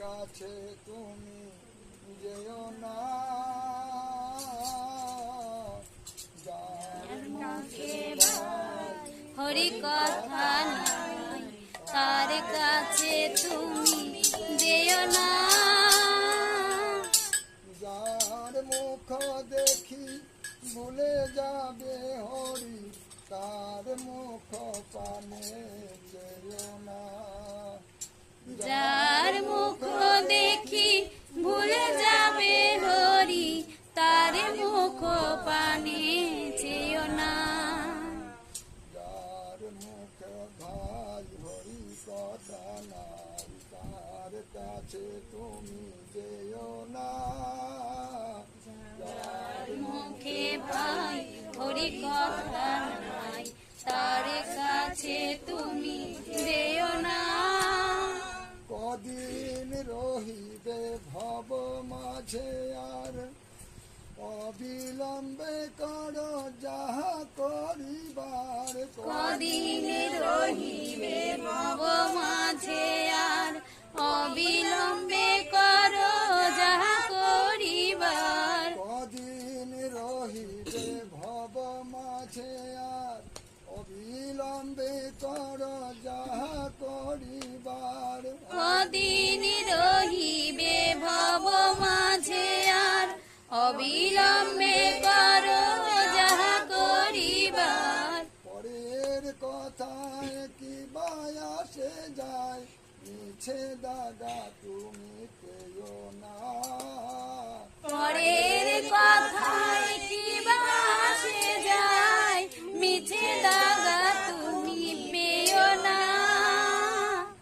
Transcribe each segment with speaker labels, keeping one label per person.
Speaker 1: কাছে তুমি যেও না,
Speaker 2: হরি কথা নাই তার কাছে তুমি যেও না।
Speaker 1: যার মুখ দেখি ভুলে যাবে হরি, তার মুখ পানে যেও না।
Speaker 2: যার মুখ দেখি ভুলে যাবে হরি, তার মুখ পানে যেও না।
Speaker 1: যার মুখ ভাই হরি কথা নাই, তার কাছে তুমি যেও না।
Speaker 2: যার মুখে ভাই হরি কথা নাই, তার কাছে তুমি যেও না।
Speaker 1: কদিন রহিবে ভব মাঝে আর, অবিলম্বে কর যাহা করিবার।
Speaker 2: কদিন রহিবে ভব মাঝে আর, অবিলম্বে করো যাহা করিবার।
Speaker 1: কদিন রহিবে ভব মাঝে আর, অবিলম্বে কর যাহা করিবার।
Speaker 2: কদিন রহিবে ভব মাঝে আর, অবিলম্বে করো যাহা করিবার।
Speaker 1: পরের কথায় কি বায়াসে যায়, মিছে দাগা তুমি পেও না।
Speaker 2: পরের কথায় কি বাসে যায়, মিছে দাগা তুমি পেও না।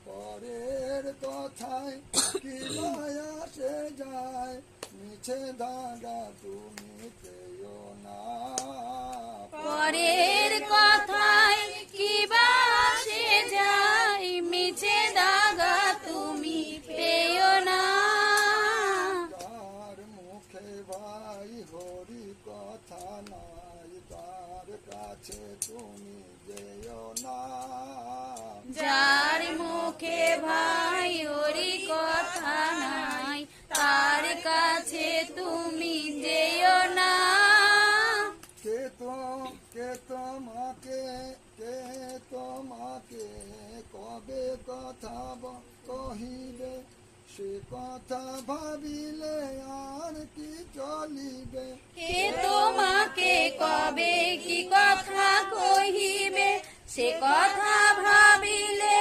Speaker 1: পরের কথায় কি বায়াসে যায়, মিছে দাগা তুমি পেও না।
Speaker 2: পরের কথায় কি বাসে যায়, মিছে দাগা তুমি পেও না।
Speaker 1: তার মুখে ভাই হরি কথা নাই, তার কাছে তুমি যেও না।
Speaker 2: যার মুখে ভাই হরি কথা নাই, তার কাছে তুমি যেও না।
Speaker 1: কে তোমাকে কবে কথা কহিবে, সে কথা ভাবিলে আর কি চলিবে।
Speaker 2: কে তোমাকে কবে কি কথা কহিবে, সে কথা ভাবিলে